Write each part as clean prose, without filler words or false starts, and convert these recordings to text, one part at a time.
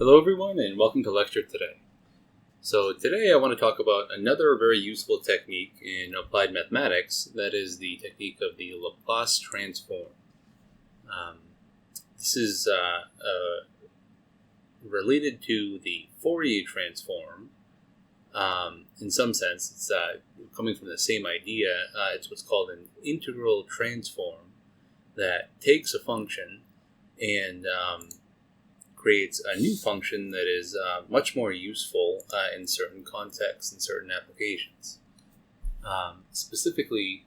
Hello everyone and welcome to lecture today. So today I want to talk about another very useful technique in applied mathematics, that is the technique of the Laplace Transform. This is related to the Fourier transform. In some sense, it's coming from the same idea. It's what's called an integral transform that takes a function and creates a new function that is much more useful in certain contexts and certain applications. Specifically,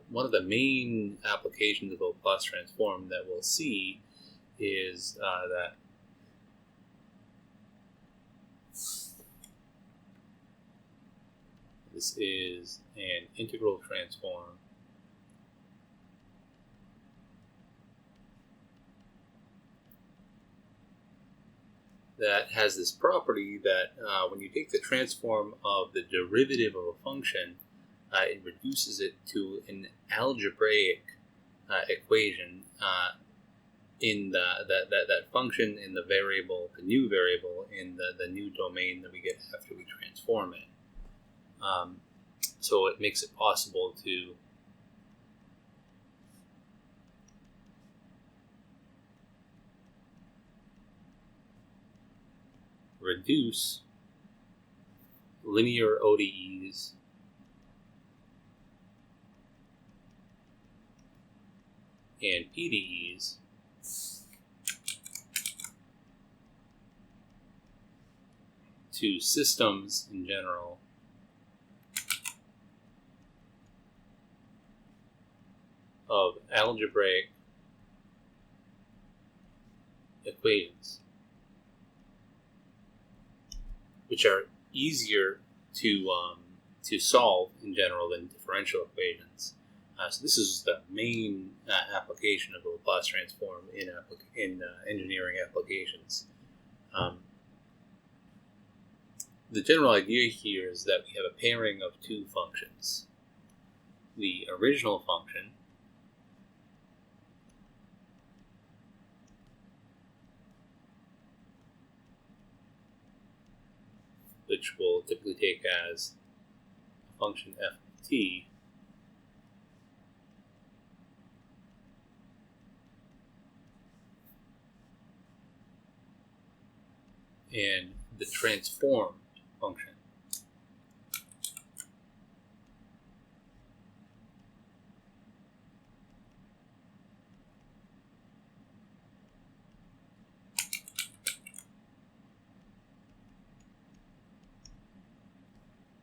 one of the main applications of the Laplace transform that we'll see is that this is an integral transform that has this property that when you take the transform of the derivative of a function, it reduces it to an algebraic equation in that function in the variable, the new variable in the new domain that we get after we transform it. So it makes it possible to reduce linear ODEs and PDEs to systems in general of algebraic equations, which are easier to solve in general than differential equations. So this is the main application of the Laplace transform in engineering applications. The general idea here is that we have a pairing of two functions. The original function, which we'll typically take as a function f of t, and the transformed function,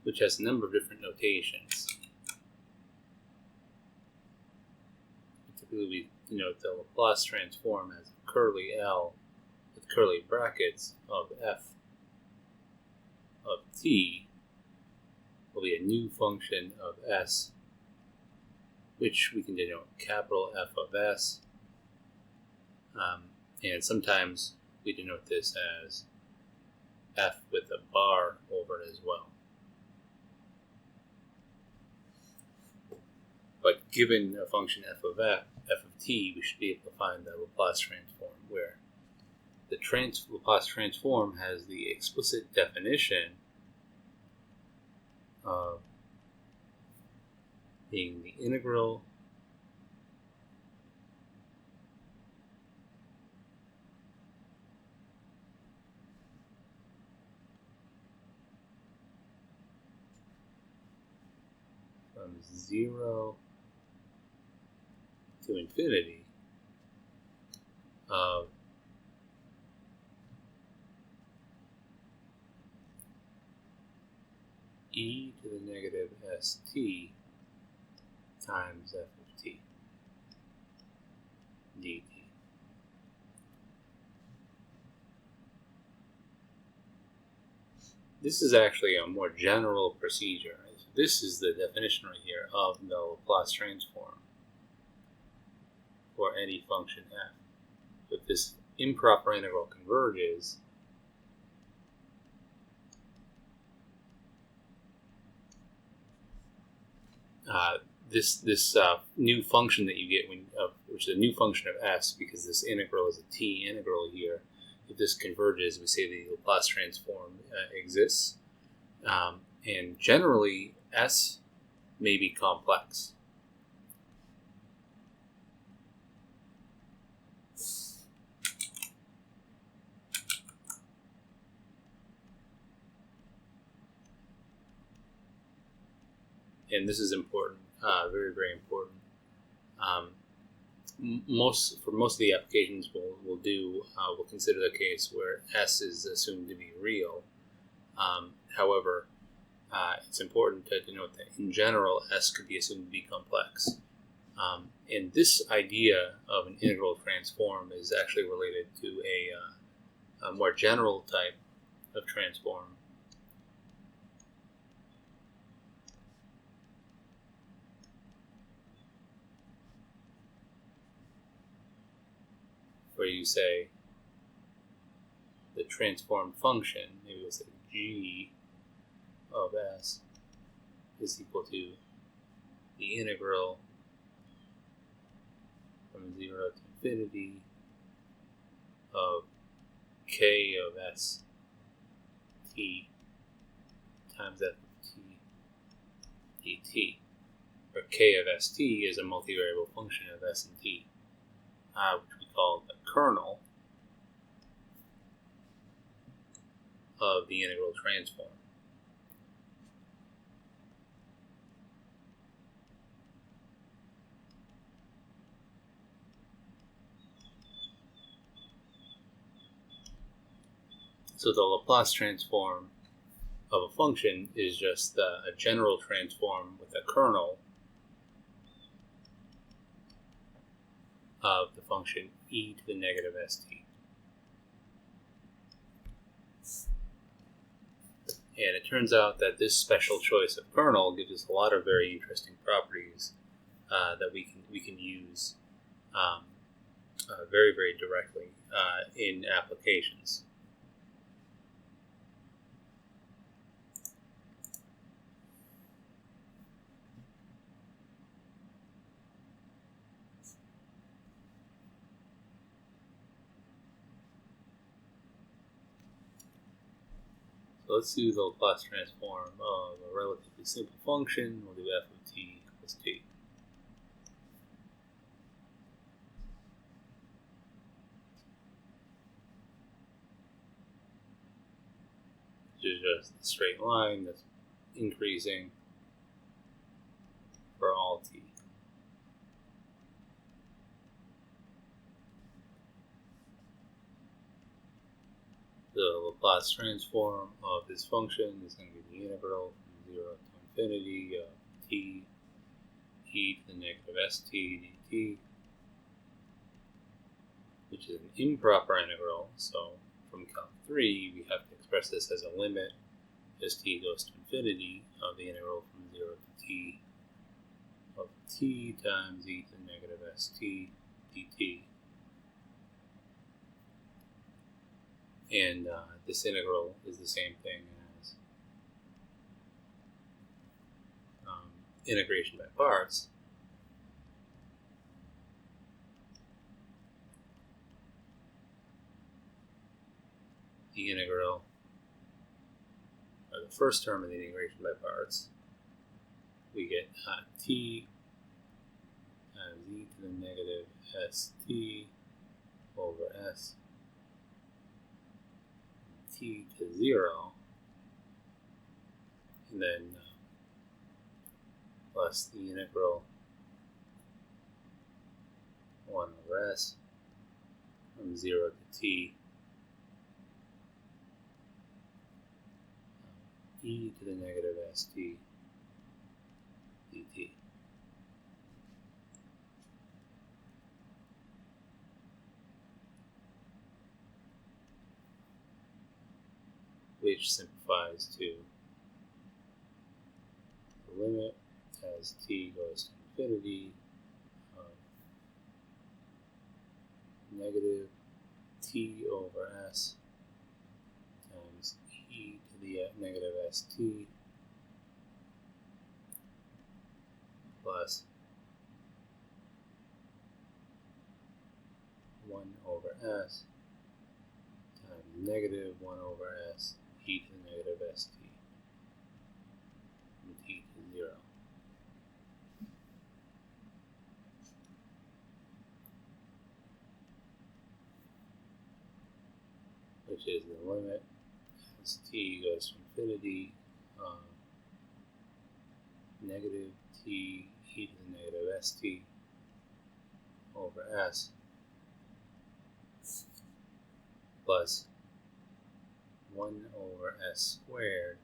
which has a number of different notations. Typically we denote the Laplace transform as curly L with curly brackets of f of t will be a new function of s, which we can denote capital F of s, and sometimes we denote this as f with a bar over it as well. But given a function f of t, we should be able to find the Laplace transform, where the Laplace transform has the explicit definition of being the integral from 0 to infinity of e to the negative st times f of t dt. This is actually a more general procedure. This is the definition right here of the Laplace transform for any function f. If this improper integral converges, this new function that you get which is a new function of s, because this integral is a t integral here, if this converges, we say the Laplace transform exists. And generally, S may be complex. And this is important, very, very important. For most of the applications we'll consider the case where S is assumed to be real. However, it's important to denote that in general, S could be assumed to be complex. And this idea of an integral transform is actually related to a more general type of transform. Where you say the transform function, maybe we'll say g of S is equal to the integral from 0 to infinity of k of S t times f of t dt, where k of st is a multivariable function of S and t, which we call the kernel of the integral transform. So the Laplace transform of a function is just a general transform with a kernel of the function e to the negative st. And it turns out that this special choice of kernel gives us a lot of very interesting properties that we can use very, very directly in applications. So let's do the Laplace transform of a relatively simple function. We'll do f of t equals t. Which is just a straight line that's increasing for all t. The Laplace transform of this function is going to be the integral from 0 to infinity of t e to the negative st dt, which is an improper integral. So from Calc 3, we have to express this as a limit as t goes to infinity of the integral from 0 to t of t times e to the negative st dt. And this integral is the same thing as integration by parts. The integral, or the first term of the integration by parts, we get t times e to the negative st over s t to 0, and then plus the integral 1 over s from 0 to t e to the negative st dt. Which simplifies to the limit as t goes to infinity of negative t over s times e to the negative st plus 1 over s negative 1 over s e to the negative st from t to 0. Which is the limit as t goes to infinity of negative t e to the negative st over s plus 1 over s squared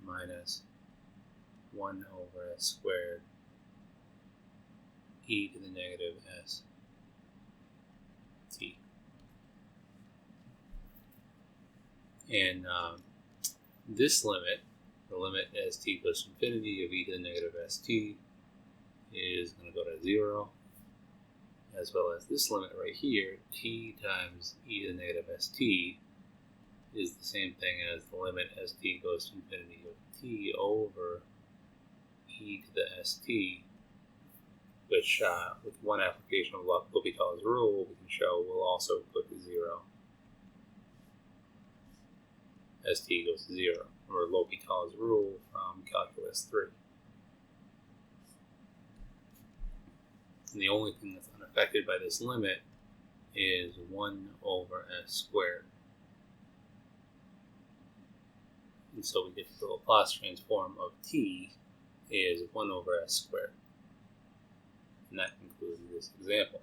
minus 1 over s squared e to the negative s t. And this limit, the limit as t goes to infinity of e to the negative st, is going to go to 0, as well as this limit right here, t times e to the negative st, is the same thing as the limit as t goes to infinity of t over e to the st, which with one application of L'Hopital's rule, we can show will also go to 0 as t goes to 0, or L'Hopital's rule from Calculus 3. And the only thing that's unaffected by this limit is 1 over s squared. And so we get the Laplace transform of t is 1 over s squared. And that concludes this example.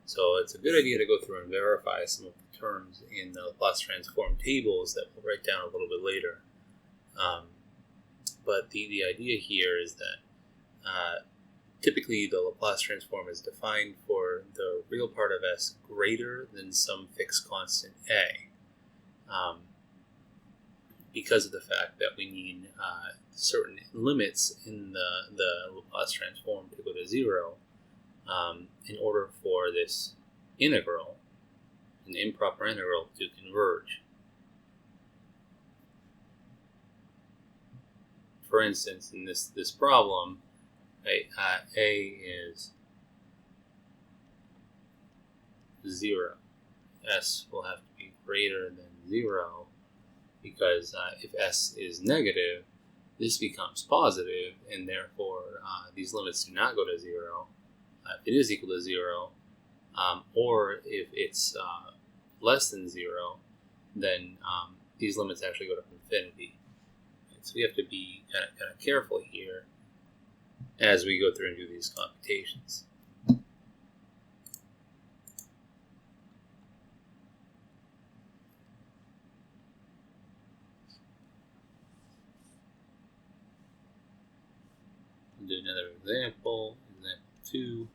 So it's a good idea to go through and verify some of the terms in the Laplace transform tables that we'll write down a little bit later. But the idea here is that typically the Laplace transform is defined for the real part of s greater than some fixed constant a, because of the fact that we need certain limits in the Laplace transform to go to 0 in order for this integral, an improper integral, to converge. For instance, in this problem, a is 0. S will have to be greater than 0 because if s is negative, this becomes positive, and therefore these limits do not go to 0. If it is equal to 0, or if it's less than 0, then these limits actually go to infinity. So we have to be kind of careful here as we go through and do these computations. We'll do another example, example 2.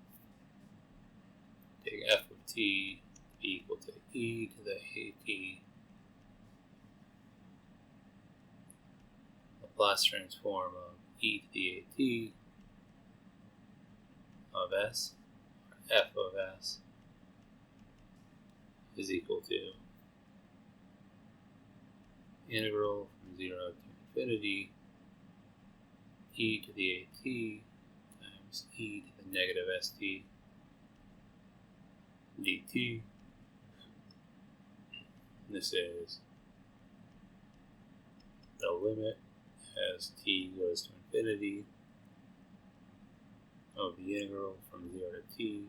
Take f of t be equal to e to the at Laplace transform of e to the at of s, or f of s, is equal to integral from 0 to infinity e to the at times e to the negative st dt. This is the limit as t goes to infinity of the integral from 0 to t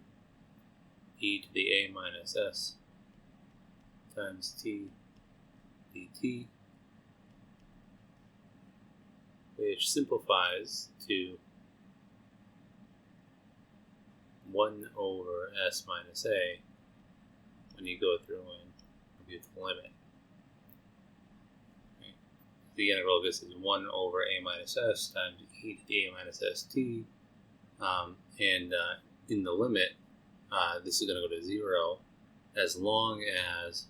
e to the a minus s times t dt, which simplifies to 1 over s minus a when you go through and review the limit. Okay. The integral of this is 1 over a minus s times e to the a minus st, and in the limit, this is going to go to 0 as long as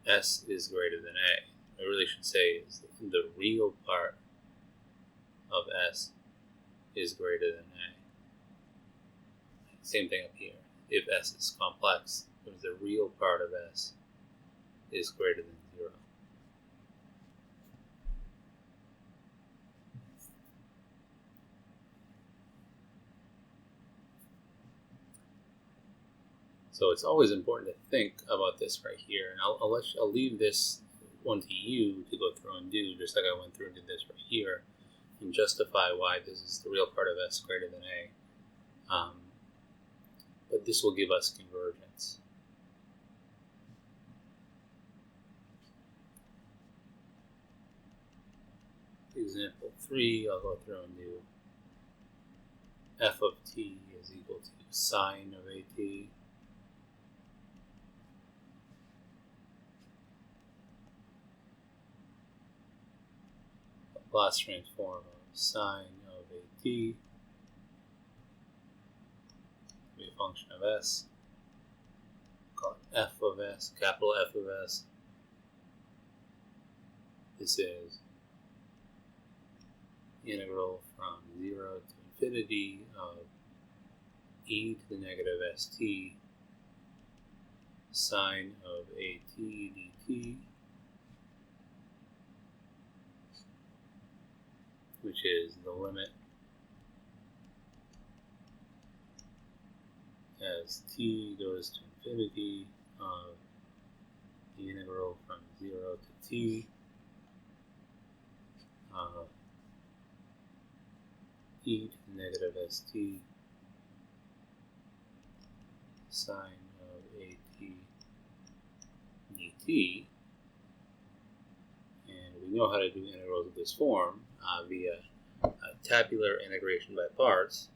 s is greater than a. I really should say is the real part of s is greater than a. Same thing up here. If s is complex, the real part of s is greater than 0. So it's always important to think about this right here, and I'll leave this one to you to go through and do, just like I went through and did this right here, and justify why this is the real part of s greater than a. But this will give us convergence. Example 3, I'll go through and do f of t is equal to sine of at. Laplace transform of sine of at be a function of s. Call it f of s, capital F of s. This is integral from 0 to infinity of e to the negative st sine of at dt, which is the limit as t goes to infinity of the integral from 0 to t of e to the negative st sine of at dt. And we know how to do integrals of this form via tabular integration by parts.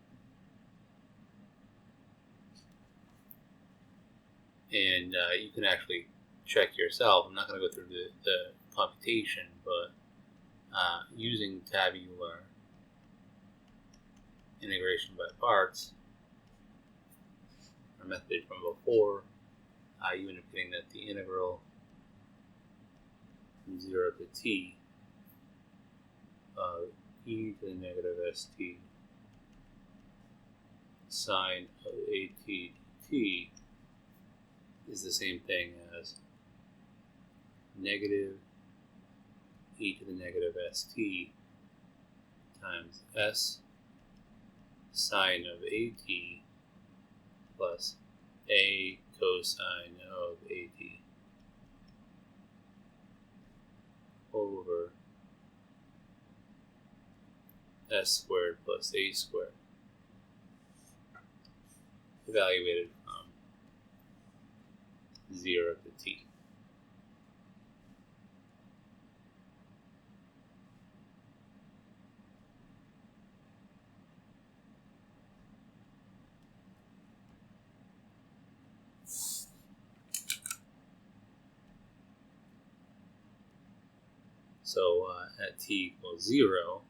And you can actually check yourself. I'm not going to go through the computation, but using tabular integration by parts, our method from before, you end up getting that the integral from 0 to t of e to the negative st sine of at dt is the same thing as negative e to the negative st times s sine of at plus a cosine of at over s squared plus a squared, evaluated from 0 to t. So at t equals 0,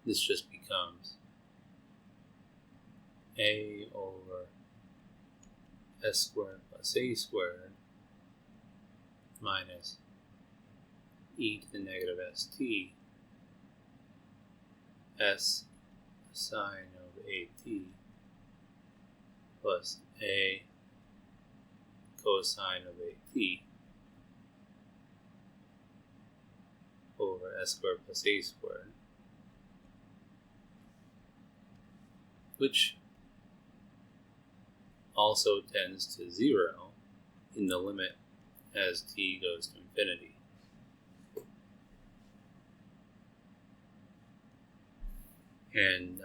this just becomes a over s squared plus a squared minus e to the negative st s sine of at plus a cosine of at over s squared plus a squared, which also tends to 0 in the limit as t goes to infinity. And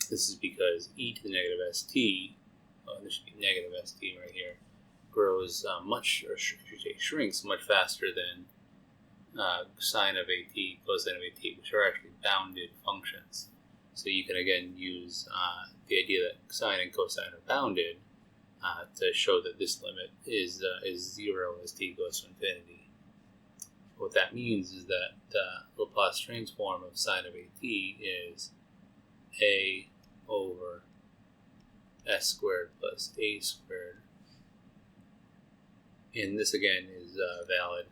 this is because e to the negative st, this should be negative st right here, grows shrinks much faster than sine of at, cosine of at, which are actually bounded functions. So you can again use the idea that sine and cosine are bounded to show that this limit is 0 as t goes to infinity. What that means is that the Laplace transform of sine of at is a over s squared plus a squared. And this again is valid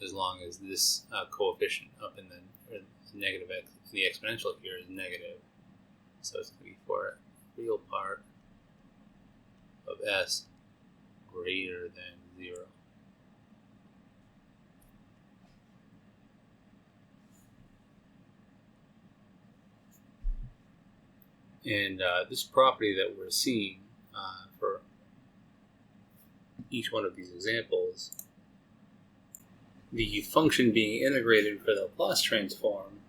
as long as this coefficient up in the negative x in the exponential here is negative. So it's going to be for a real part of s greater than 0. And this property that we're seeing for each one of these examples, the function being integrated for the Laplace transform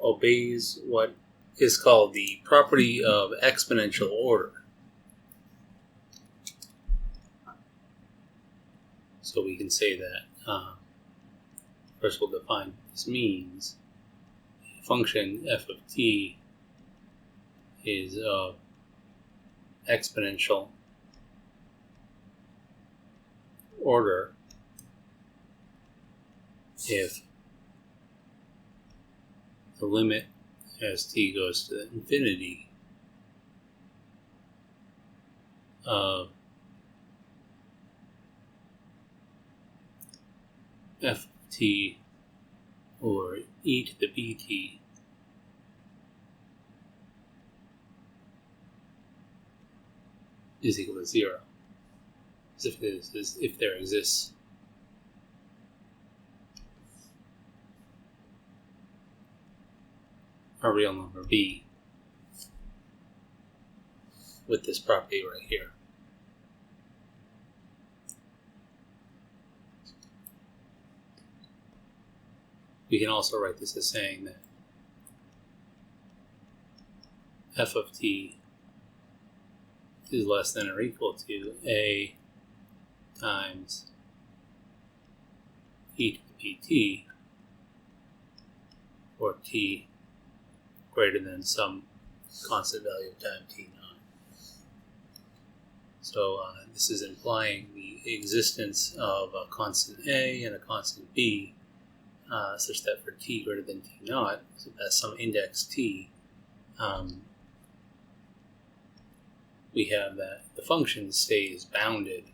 obeys what is called the property of exponential order. So we can say that, first we'll define what this means. A function f of t is of exponential order if the limit as t goes to infinity of f of t or e to the bt is equal to 0. As if there exists a real number b with this property right here. We can also write this as saying that f of t is less than or equal to a times e to the pt for t greater than some constant value of time t naught. So this is implying the existence of a constant a and a constant b such that for t greater than t naught, so that's some index t, we have that the function stays bounded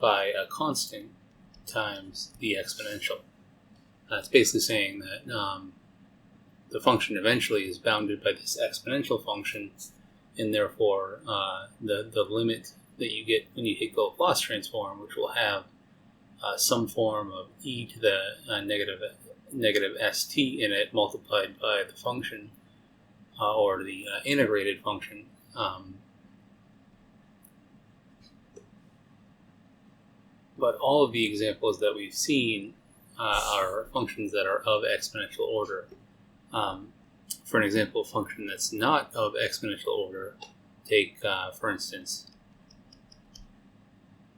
by a constant times the exponential. It's basically saying that the function eventually is bounded by this exponential function, and therefore the limit that you get when you take the Laplace transform, which will have some form of e to the negative st in it multiplied by the function or the integrated function. But all of the examples that we've seen are functions that are of exponential order. For an example, a function that's not of exponential order, take, for instance,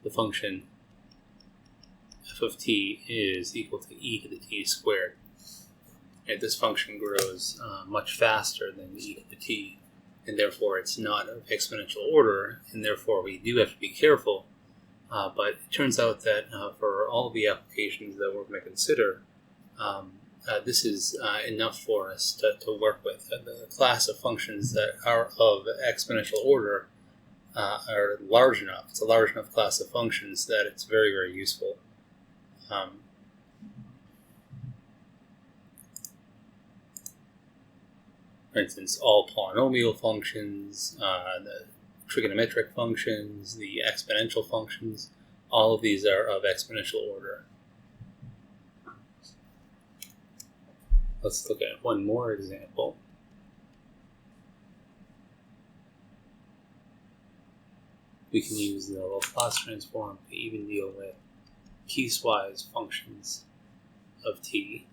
the function f of t is equal to e to the t squared. And this function grows much faster than e to the t, and therefore it's not of exponential order, and therefore we do have to be careful. But it turns out that for all the applications that we're going to consider, this is enough for us to work with. The class of functions that are of exponential order are large enough. It's a large enough class of functions that it's very, very useful. For instance, all polynomial functions, the trigonometric functions, the exponential functions, all of these are of exponential order. Let's look at one more example. We can use the Laplace transform to even deal with piecewise functions of t.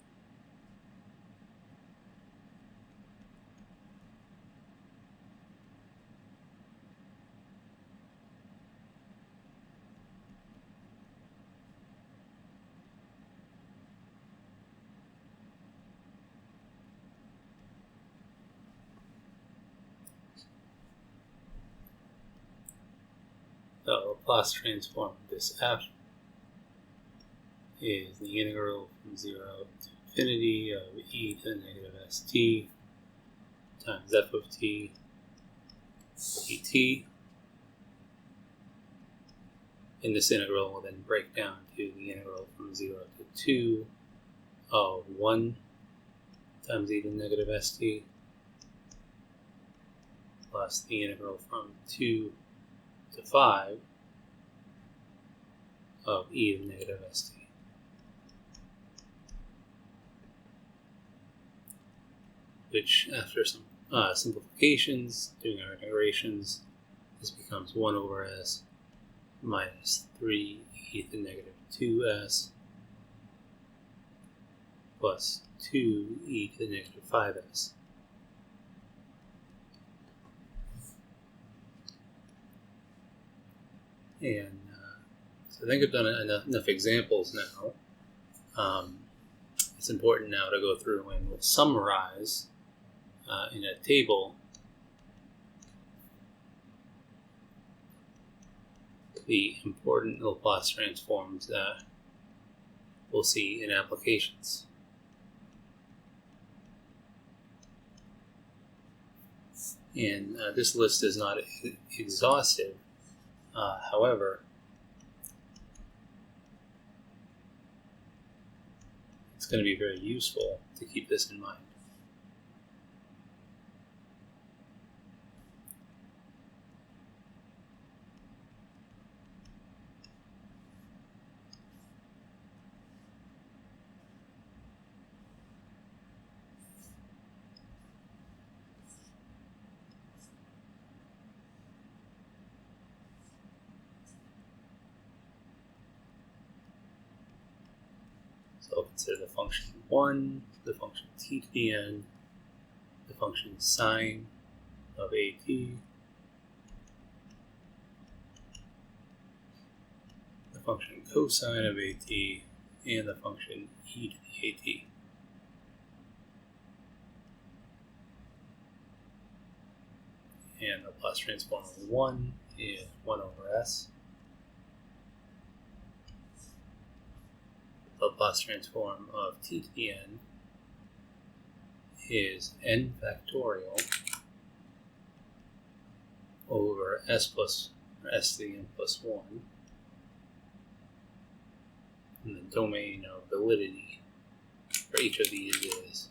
The Laplace transform of this f is the integral from 0 to infinity of e to the negative st times f of t dt. And this integral will then break down to the integral from 0 to 2 of 1 times e to the negative st plus the integral from 2 to 5 of e to the negative st. Which, after some simplifications, doing our integrations, this becomes 1 over s minus 3 e to the negative 2s plus 2 e to the negative 5s. And so I think I've done enough examples now. It's important now to go through and we'll summarize in a table the important Laplace transforms that we'll see in applications. And this list is not exhaustive. However, it's going to be very useful to keep this in mind. So I'll consider the function 1, the function t to the n, the function sine of at, the function cosine of at, and the function e to the at. And the Laplace transform of 1 is 1 over s. The Laplace transform of t to the n is n factorial over s to the n plus 1. And the domain of validity for each of these is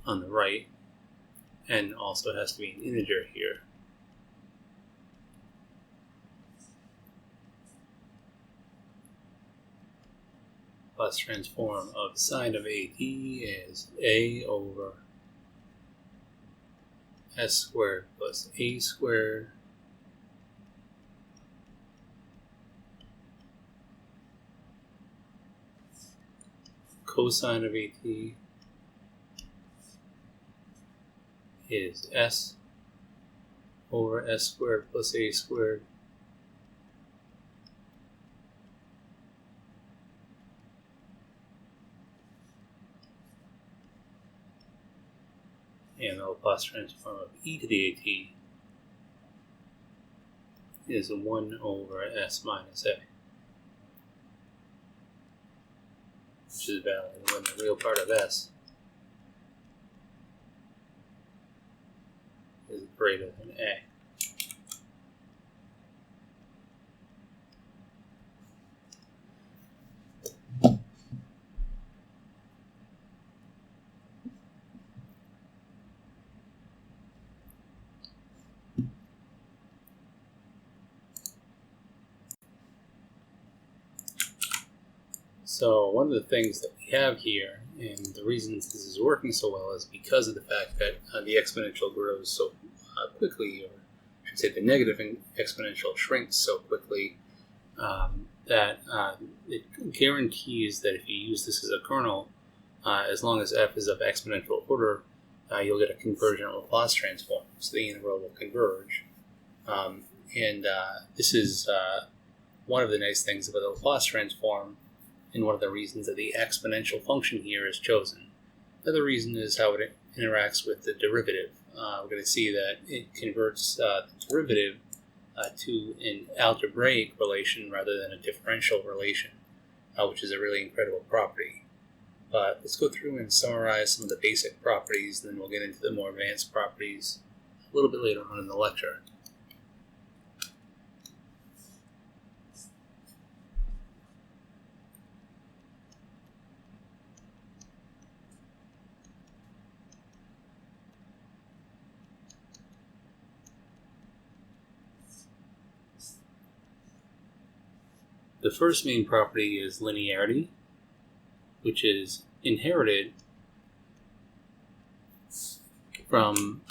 on the right, and also has to be an integer here. Laplace transform of sine of at is a over s squared plus a squared cosine of at is s over s squared plus a squared and the Laplace transform of e to the at is 1 over s minus a, which is valid when the real part of s is greater than a. So one of the things that we have here, and the reasons this is working so well, is because of the fact that the exponential grows so quickly, or I should say the negative exponential shrinks so quickly, that it guarantees that if you use this as a kernel, as long as f is of exponential order, you'll get a convergent Laplace transform. So the integral will converge. This is one of the nice things about the Laplace transform, and one of the reasons that the exponential function here is chosen. The other reason is how it interacts with the derivative. We're going to see that it converts the derivative to an algebraic relation rather than a differential relation, which is a really incredible property. But let's go through and summarize some of the basic properties, and then we'll get into the more advanced properties a little bit later on in the lecture. The first main property is linearity, which is inherited from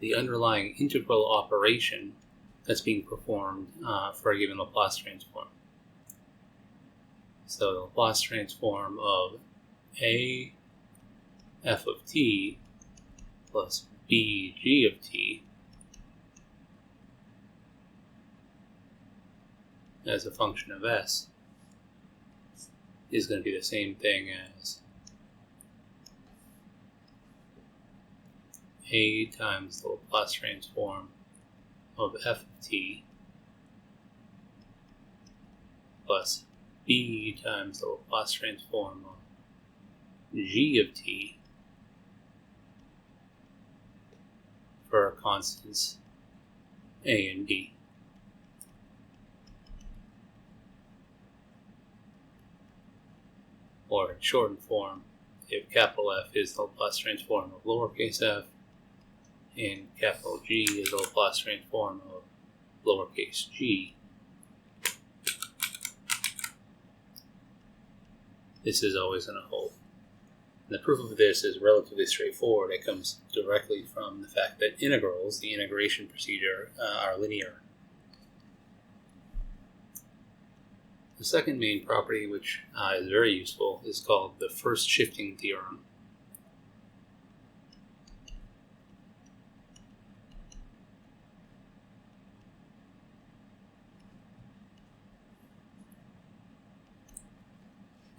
the underlying integral operation that's being performed for a given Laplace transform. So the Laplace transform of A f of t plus b g of t as a function of s is going to be the same thing as A times the Laplace transform of f of t plus b times the Laplace transform of g of t for our constants a and b. Or in shortened form, if capital F is the Laplace transform of lowercase f, and capital G is the Laplace transform of lowercase g, this is always going to hold. And the proof of this is relatively straightforward. It comes directly from the fact that integrals, the integration procedure, are linear. The second main property, which is very useful, is called the first shifting theorem.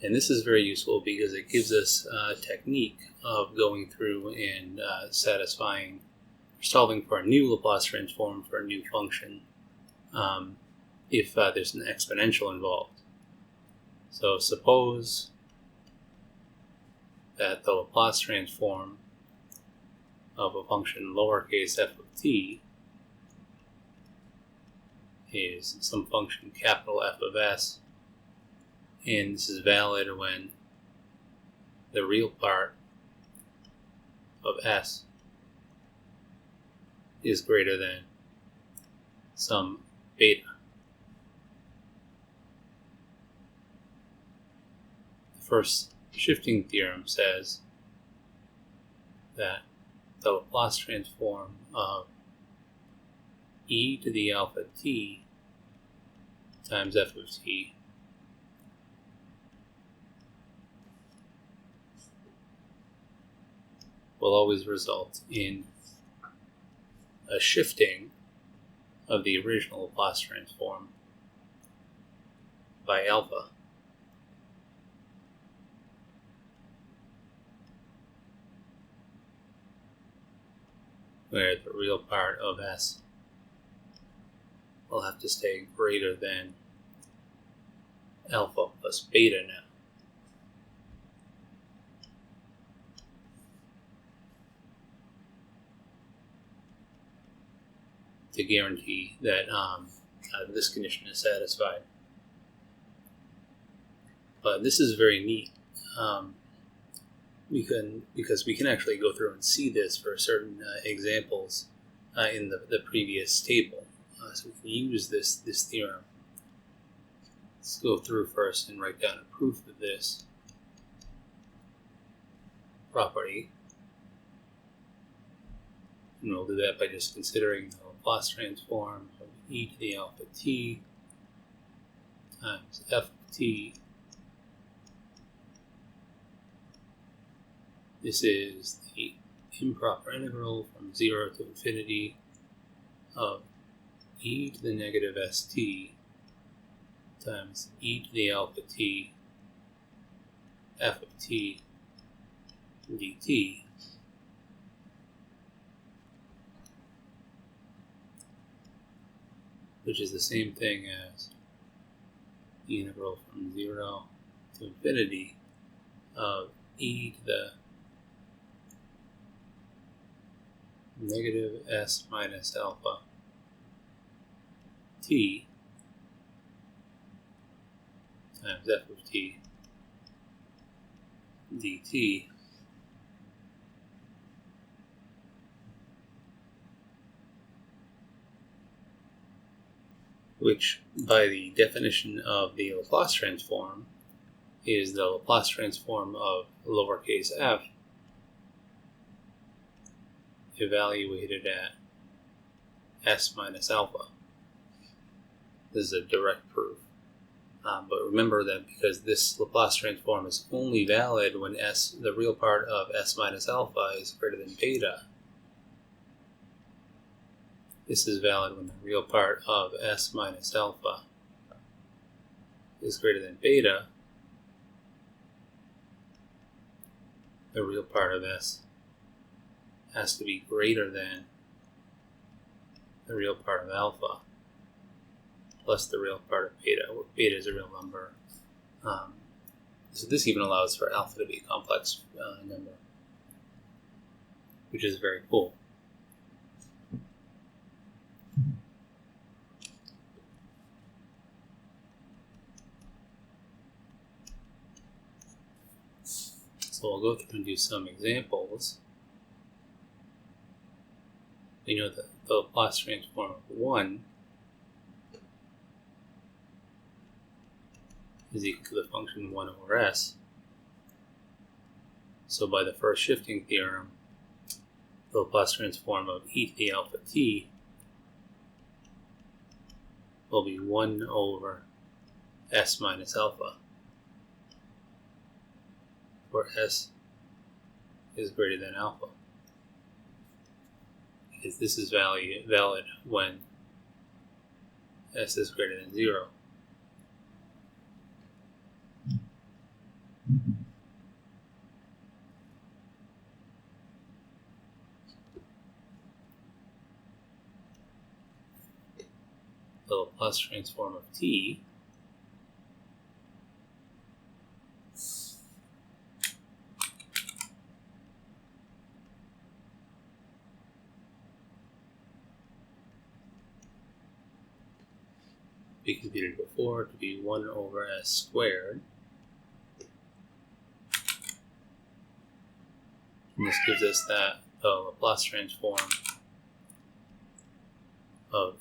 And this is very useful because it gives us a technique of going through and solving for a new Laplace transform for a new function if there's an exponential involved. So suppose that the Laplace transform of a function lowercase f of t is some function capital F of s, and this is valid when the real part of s is greater than some beta. The first shifting theorem says that the Laplace transform of e to the alpha t times f of t will always result in a shifting of the original Laplace transform by alpha. Where the real part of s will have to stay greater than alpha plus beta now. To guarantee that this condition is satisfied. But this is very neat because we can actually go through and see this for certain examples in the previous table. So we can use this theorem. Let's go through first and write down a proof of this property. And we'll do that by just considering the Laplace transform of e to the alpha t times f of t. This is the improper integral from 0 to infinity of e to the negative st times e to the alpha t f of t dt. Which is the same thing as the integral from 0 to infinity of e to the negative s minus alpha t times f of t dt. which by the definition of the Laplace transform is the Laplace transform of lowercase f evaluated at s minus alpha. This is a direct proof. But remember that because this Laplace transform is only valid when the real part of s minus alpha is greater than beta, this is valid when the real part of s minus alpha is greater than beta. The real part of s has to be greater than the real part of alpha plus the real part of beta, where beta is a real number. So this even allows for alpha to be a complex number, which is very cool. So we'll go through and do some examples. We know that the Laplace transform of 1 is equal to the function 1 over s. So by the first shifting theorem, the Laplace transform of e to the alpha t will be 1 over s minus alpha, where s is greater than alpha, because this is valid when s is greater than 0. The Laplace transform of t we computed before to be 1 over s squared. And this gives us that the Laplace transform of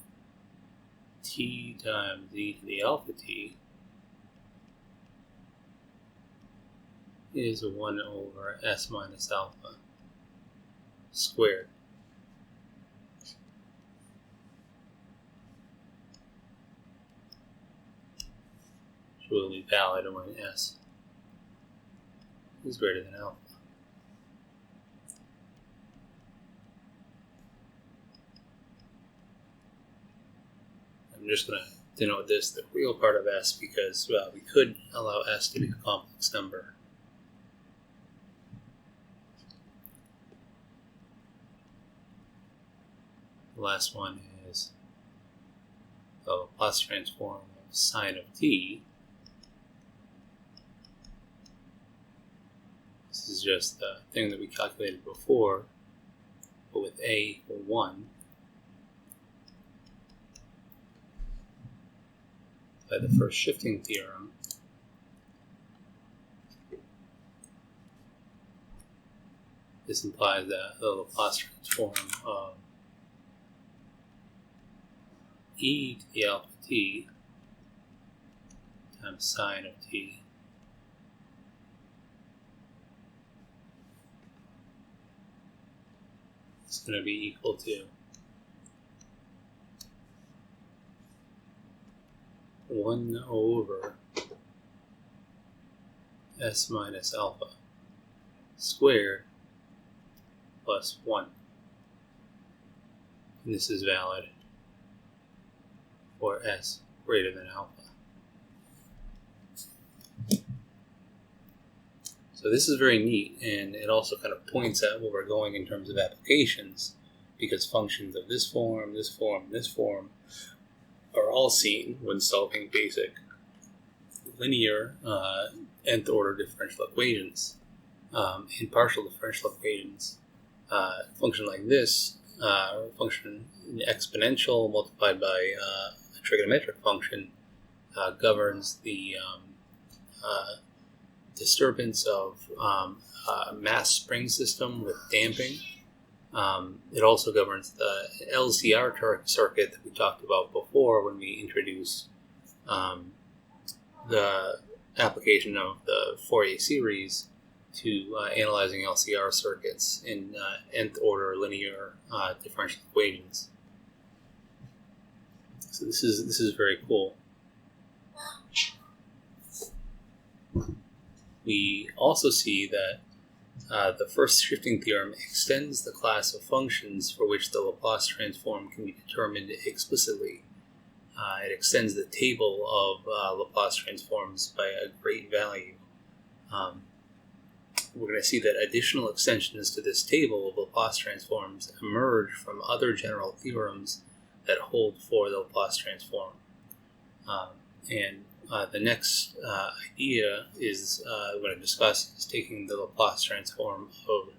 t times e to the alpha t is 1 over s minus alpha squared. Which will be valid when s is greater than alpha. I'm just going to denote this the real part of s because we could allow s to be a complex number. The last one is the Laplace transform of sine of t. This is just the thing that we calculated before, but with a equal 1. By the first shifting theorem, this implies that the Laplace transform of e to the alpha t times sine of t is going to be equal to 1 over s minus alpha squared plus 1. And this is valid for s greater than alpha. So this is very neat, and it also kind of points at where we're going in terms of applications, because functions of this form, this form, this form are all seen when solving basic linear nth order differential equations. In partial differential equations, a function like this, a function exponential multiplied by a trigonometric function, governs the disturbance of a mass spring system with damping. It also governs the LCR circuit that we talked about before when we introduced the application of the Fourier series to analyzing LCR circuits in nth order linear differential equations. So this is very cool. We also see that the first shifting theorem extends the class of functions for which the Laplace transform can be determined explicitly. It extends the table of Laplace transforms by a great value. We're going to see that additional extensions to this table of Laplace transforms emerge from other general theorems that hold for the Laplace transform. The next idea is we're going to discuss is taking the Laplace transform of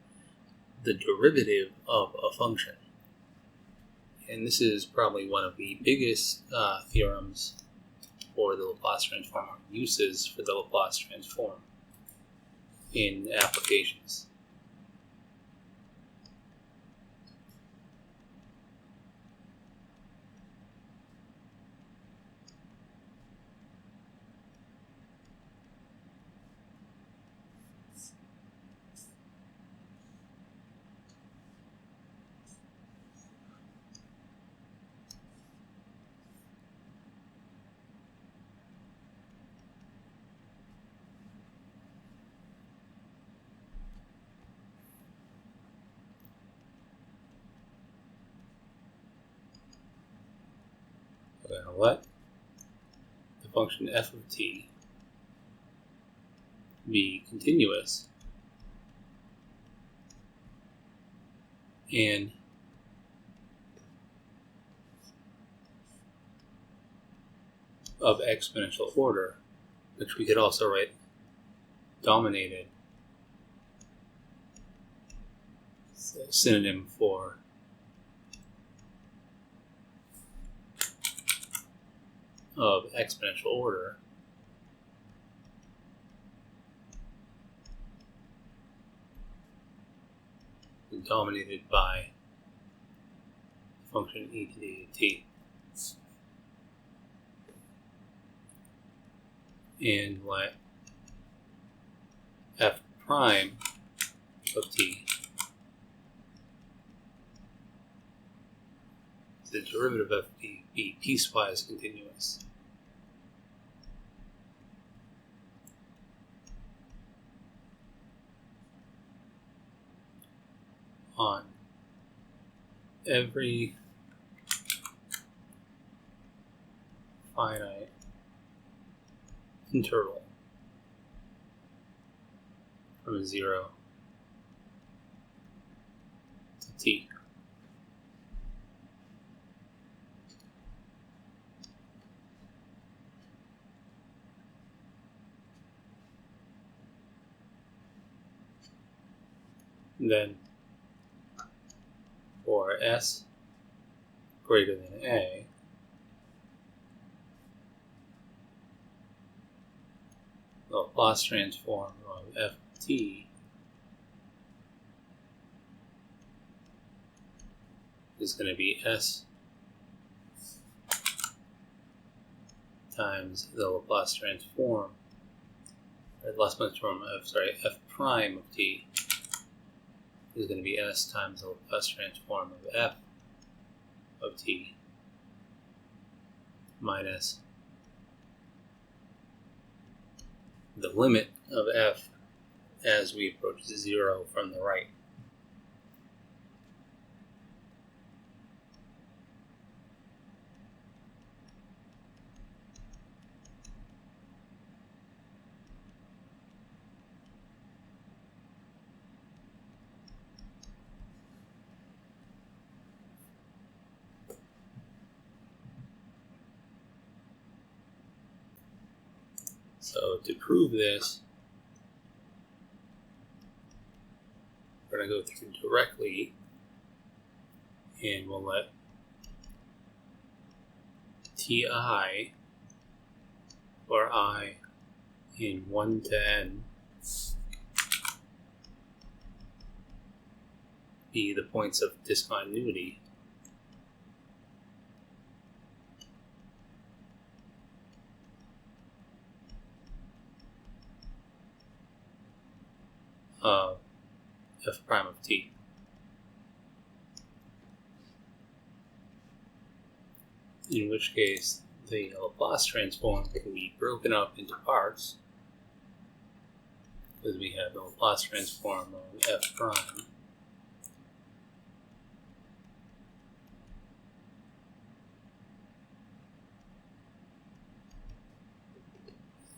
the derivative of a function. And this is probably one of the biggest theorems for the Laplace transform, or uses for the Laplace transform in applications. We're going to let the function f of t be continuous and of exponential order, which we could also write dominated, synonym for of exponential order, dominated by the function e to the t. And let f prime of t, the derivative of t, be piecewise continuous. On every finite interval from 0 to t. Then for s greater than a, the Laplace transform of f of t is going to be s times the Laplace transform, f prime of t is going to be s times the Laplace transform of f of t minus the limit of f as we approach 0 from the right. So to prove this, we're going to go through directly, and we'll let ti, or I in 1 to n, be the points of discontinuity. Of f prime of t. In which case, the Laplace transform can be broken up into parts, because we have the Laplace transform of f prime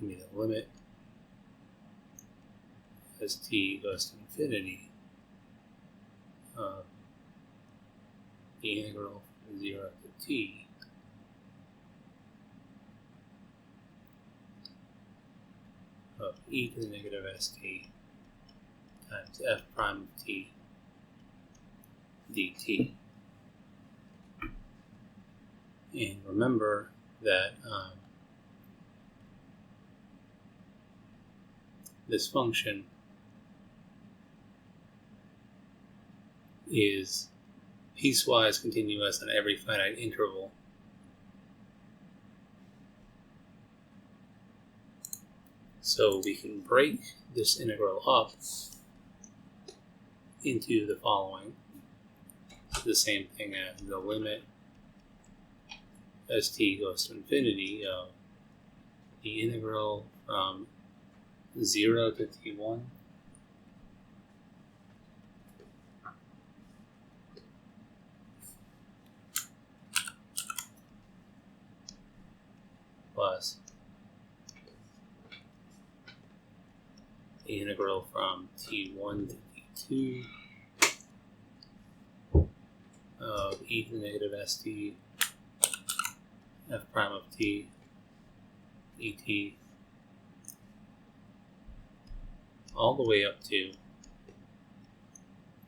be the limit as t goes to infinity of the integral from 0 to t of e to the negative st times f prime of t dt. And remember that this function is piecewise continuous on every finite interval. So we can break this integral up into the following. It's the same thing as the limit as t goes to infinity of the integral from 0 to t1 plus the integral from t1 to t2 of e to the negative st f prime of t dt all the way up to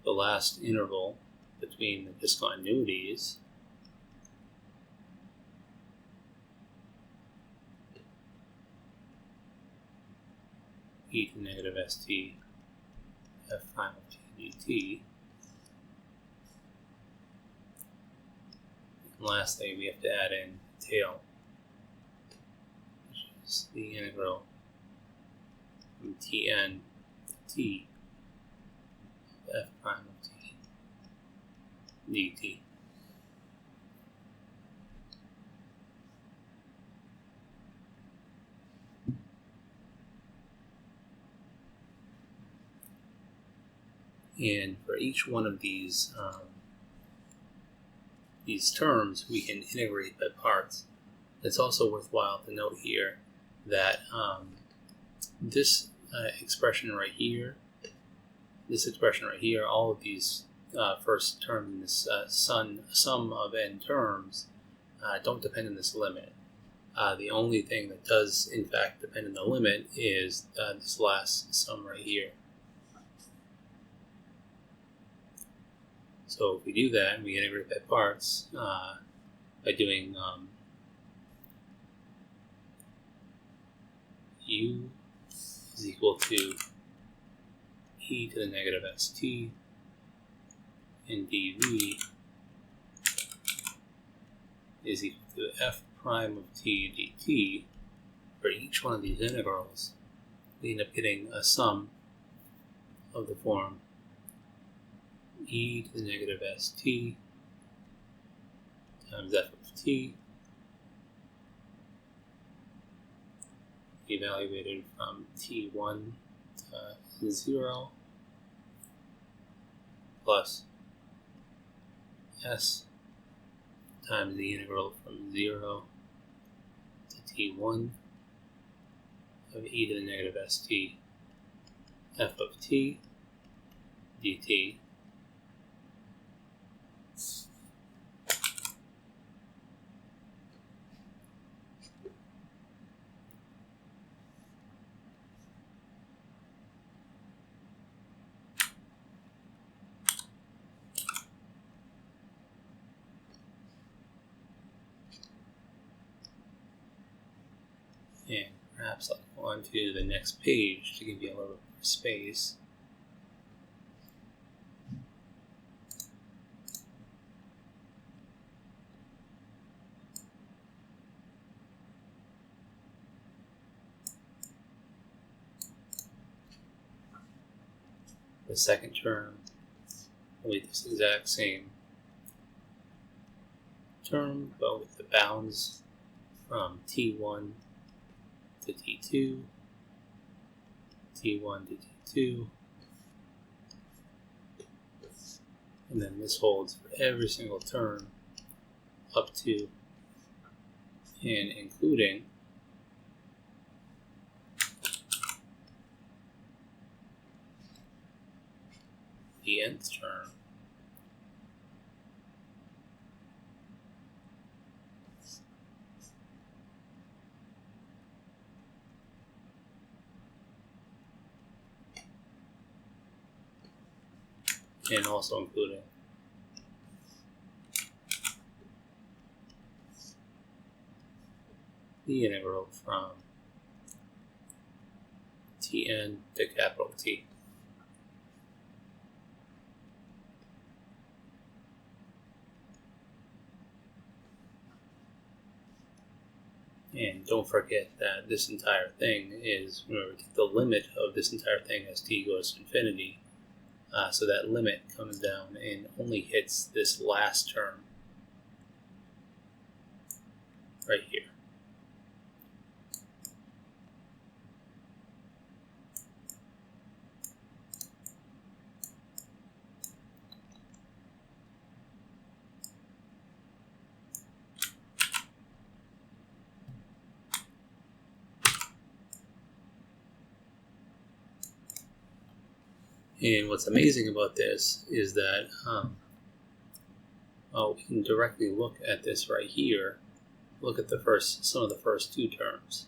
the last interval between the discontinuities, e to the negative st f prime of t dt. And lastly, we have to add in the tail, which is the integral from tn to t f prime of t dt. And for each one of these terms, we can integrate by parts. It's also worthwhile to note here that this expression right here, all of these first terms in this sum of n terms don't depend on this limit. The only thing that does, in fact, depend on the limit is this last sum right here. So if we do that, we integrate by parts by doing u is equal to e to the negative st and dv is equal to f prime of t dt. For each one of these integrals, we end up getting a sum of the form e to the negative st times f of t evaluated from t1 to 0 plus s times the integral from 0 to t1 of e to the negative st f of t dt. And perhaps I'll go on to the next page to give you a little bit more space. The second term will be this exact same term, but with the bounds from t1 to t2, t1 to t2, and then this holds for every single term up to and including the nth term. And also including the integral from Tn to capital T. And don't forget that this entire thing is, remember, the limit of this entire thing as t goes to infinity. So that limit comes down and only hits this last term right here. And what's amazing about this is that we can directly look at this right here. Look at some of the first two terms.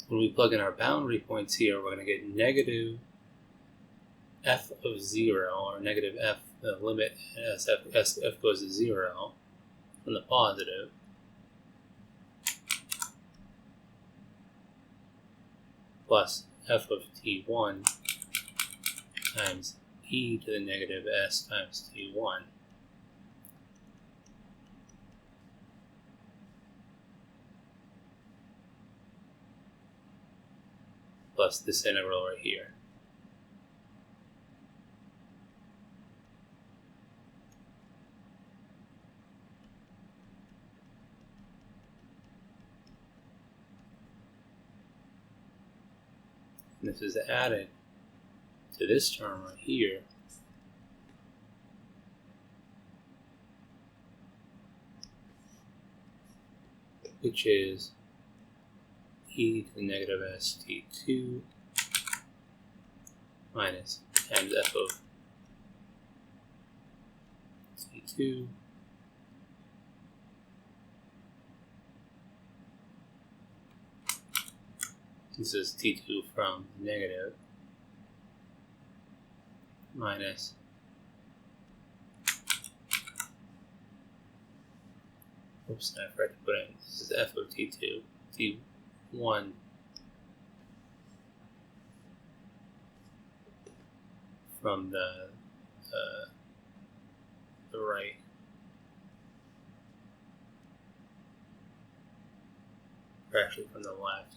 When we plug in our boundary points here, we're going to get negative f of 0, or negative f, the limit as f goes to 0 from the positive, plus f of t1 times e to the negative s times t1. Plus this integral right here. And this is added to this term right here, which is e to the negative st2 minus times f of t2 this is t2 from negative minus oops, I forgot to put in, this is f of t2, t1 from the right, or actually from the left.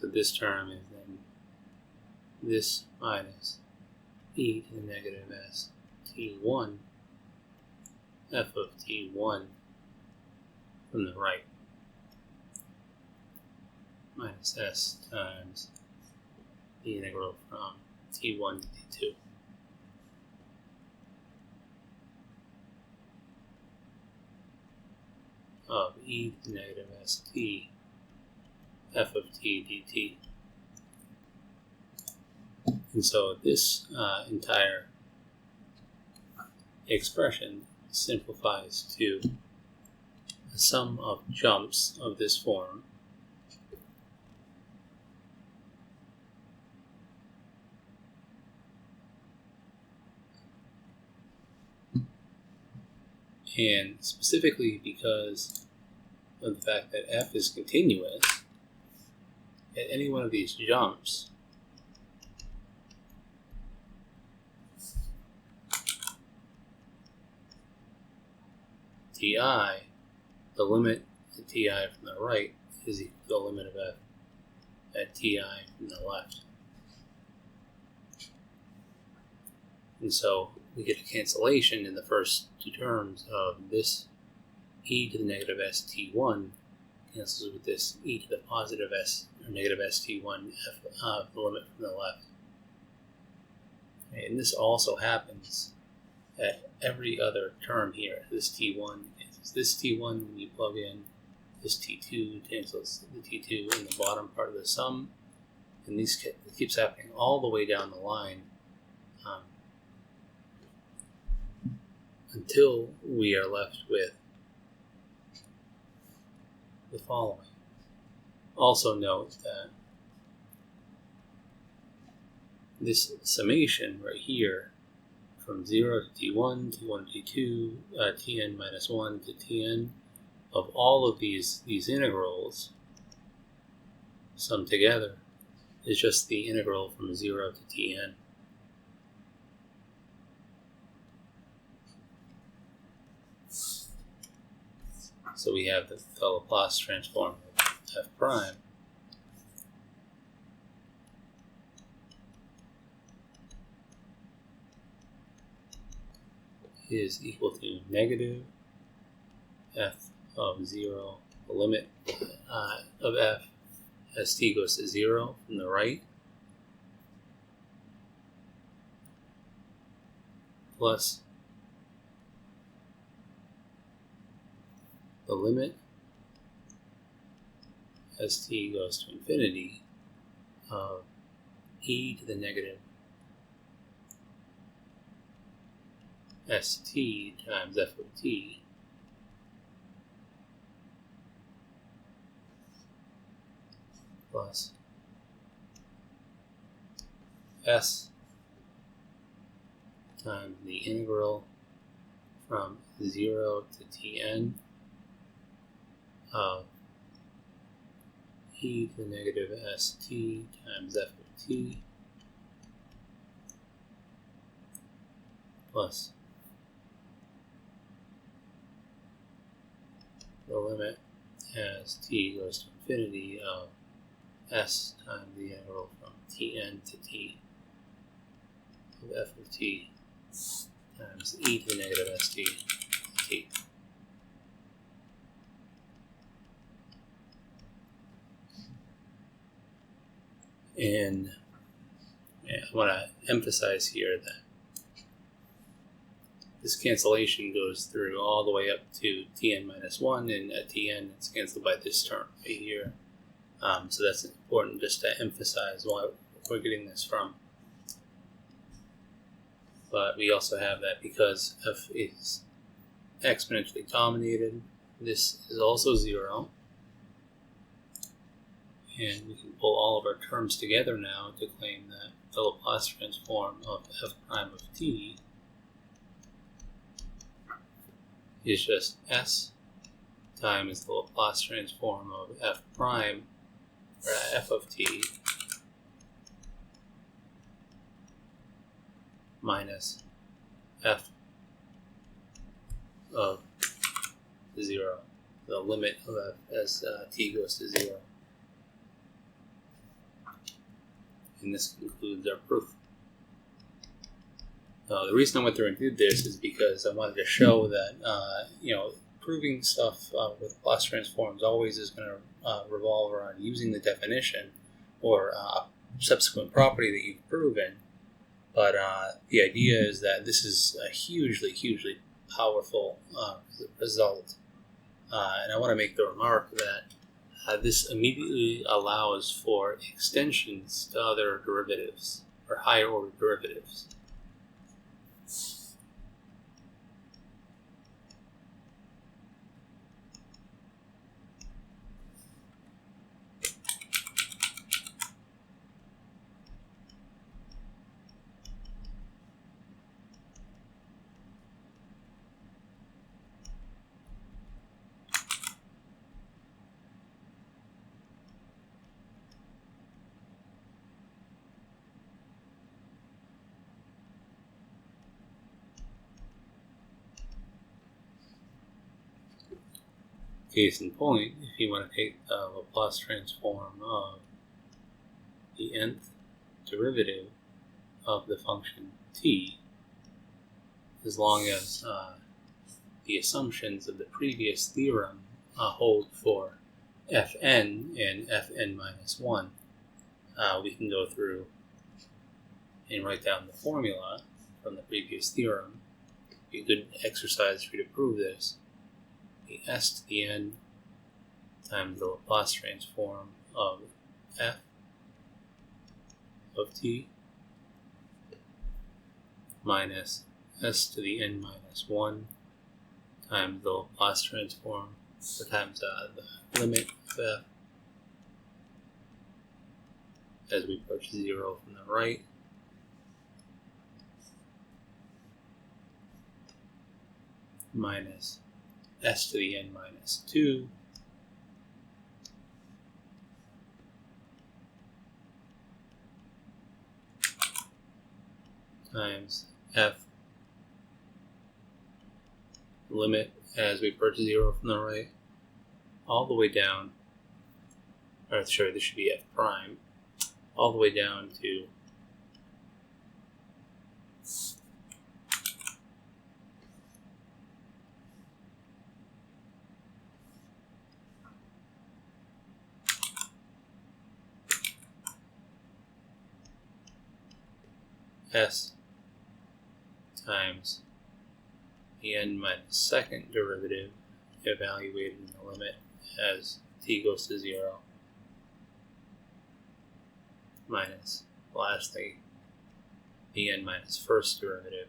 So this term is then this minus e to the negative s t1 f of t1 from the right minus s times the integral from t1 to t2. Of e to the negative st f of t dt. And so this entire expression simplifies to a sum of jumps of this form and specifically because of the fact that f is continuous, at any one of these jumps ti, the limit at ti from the right is equal to the limit of f at ti from the left. And so we get a cancellation in the first two terms of this e to the negative st1 cancels with this e to the positive s or negative st1 f of the limit from the left. And this also happens at every other term here. This t1 cancels this t1 when you plug in. This t2 cancels the t2 in the bottom part of the sum. And this keeps happening all the way down the line until we are left with the following. Also note that this summation right here from 0 to t1, t1 to t2, tn minus 1 to tn of all of these integrals summed together is just the integral from 0 to tn. So we have the Laplace transform of f prime is equal to negative f of 0, the limit of f as t goes to 0 from the right, plus the limit as t goes to infinity of e to the negative st times f of t plus s times the integral from 0 to tn of e to the negative st times f of t plus the limit as t goes to infinity of s times the integral from tn to t of f of t times e to the negative st t. And I want to emphasize here that this cancellation goes through all the way up to tn minus 1, and at tn it's cancelled by this term right here. So that's important just to emphasize why we're getting this from. But we also have that because f is exponentially dominated, this is also 0. And we can pull all of our terms together now to claim that the Laplace transform of f prime of t is just s times the Laplace transform of f prime, or f of t, minus f of 0, the limit of f as t goes to 0. And this concludes our proof. The reason I went through and did this is because I wanted to show that, proving stuff with Laplace transforms always is going to revolve around using the definition or a subsequent property that you've proven. But the idea is that this is a hugely, hugely powerful result. And I want to make the remark that this immediately allows for extensions to other derivatives. or higher order derivatives. Case in point, if you want to take the Laplace transform of the nth derivative of the function t, as long as the assumptions of the previous theorem hold for fn and fn minus 1, we can go through and write down the formula from the previous theorem. It'd be a good exercise for you to prove this. The s to the n times the Laplace transform of f of t minus s to the n minus 1 times the Laplace transform, or times the limit of f as we approach 0 from the right, minus s to the n minus 2 times f limit as we approach 0 from the right, all the way down, or sorry, this should be f prime, all the way down to s times the n minus second derivative evaluated in the limit as t goes to 0, minus, lastly, the n minus first derivative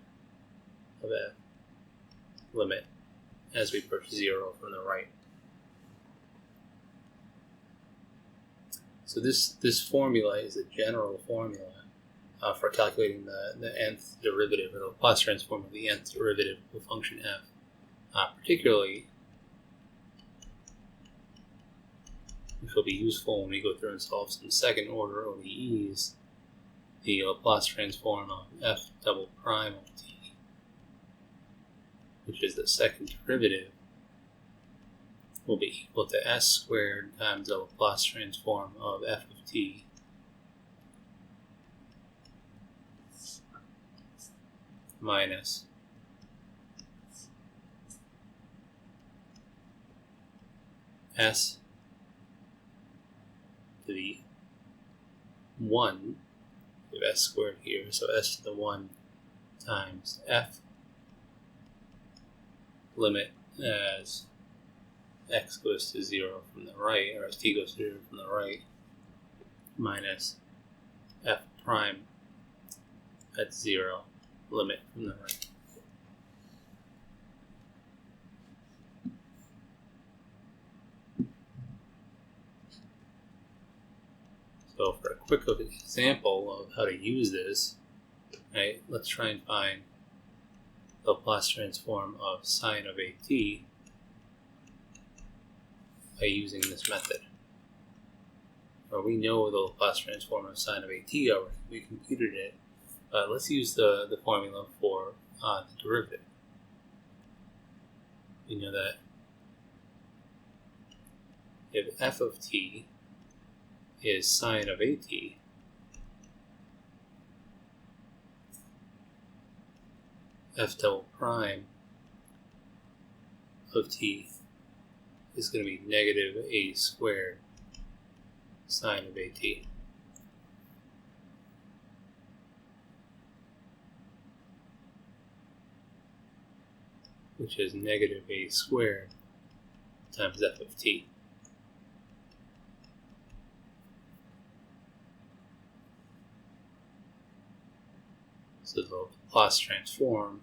of f limit as we approach 0 from the right. So this formula is a general formula for calculating the nth derivative, or the Laplace transform of the nth derivative of the function f. Particularly, which will be useful when we go through and solve some second order ODEs, the Laplace transform of f double prime of t, which is the second derivative, will be equal to s squared times the Laplace transform of f of t minus s to the 1, we have s squared here, so s to the 1 times f limit as x goes to 0 from the right, or as t goes to 0 from the right, minus f prime at 0 limit from the right. So for a quick example of how to use this, right, let's try and find the Laplace transform of sine of at by using this method. Well, we know the Laplace transform of sine of at already. We computed it. Let's use the formula for the derivative. We know that if f of t is sine of at, f double prime of t is going to be negative a squared sine of at. Which is negative a squared times f of t. So the Laplace transform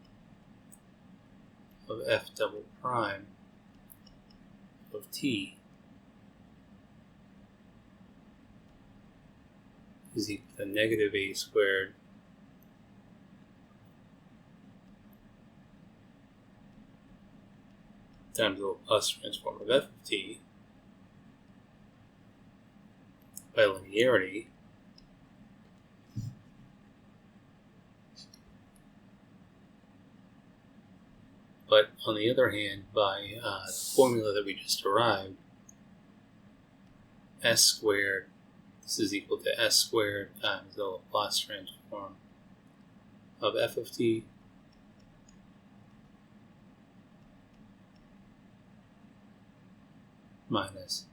of f double prime of t is equal to negative a squared times the Laplace transform of f of t by linearity but on the other hand, by the formula that we just derived, s squared, this is equal to s squared times the Laplace transform of f of t minus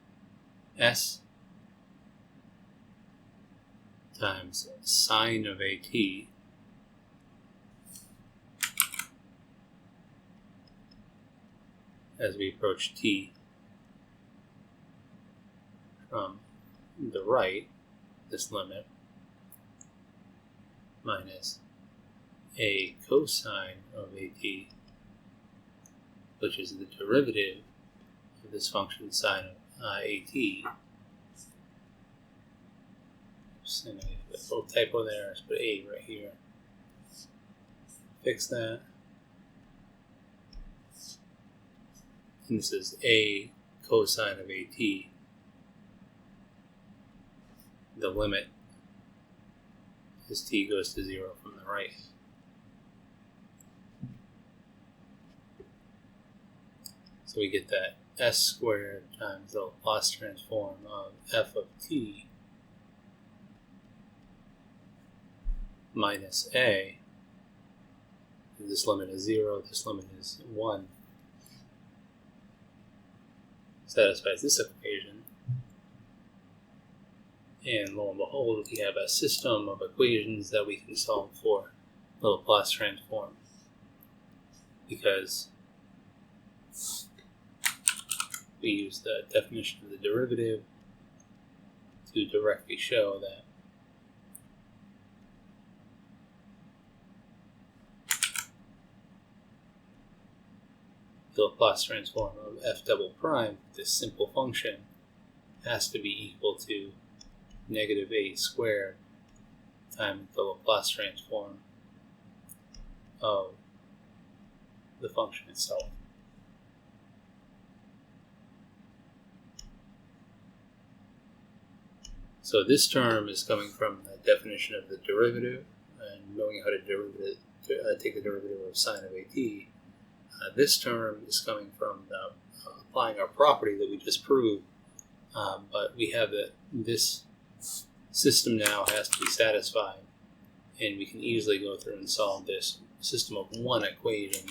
s times sine of at as we approach t from the right, this limit, minus a cosine of at, which is the derivative of this function sine of at. Oops, and I have a little typo there, let's put a right here. Fix that. And this is a cosine of at, the limit as t goes to 0 from the right. So we get that s squared times the Laplace transform of f of t minus a. This limit is 0, this limit is 1. Satisfies this equation, and lo and behold, we have a system of equations that we can solve for the Laplace transform, because we use the definition of the derivative to directly show that the Laplace transform of f double prime, this simple function, has to be equal to negative a squared times the Laplace transform of the function itself. So this term is coming from the definition of the derivative, and knowing how to take the derivative of sine of at. This term is coming from applying our property that we just proved, but we have that this system now has to be satisfied, and we can easily go through and solve this system of one equation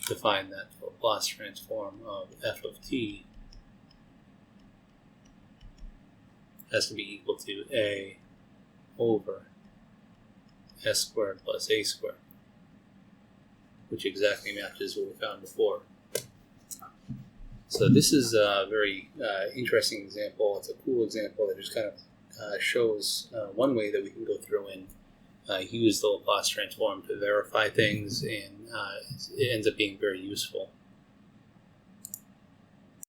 to find that Laplace transform of f of t has to be equal to a over s squared plus a squared, which exactly matches what we found before. So this is a very interesting example. It's a cool example that just kind of shows one way that we can go through and use the Laplace transform to verify things, and it ends up being very useful.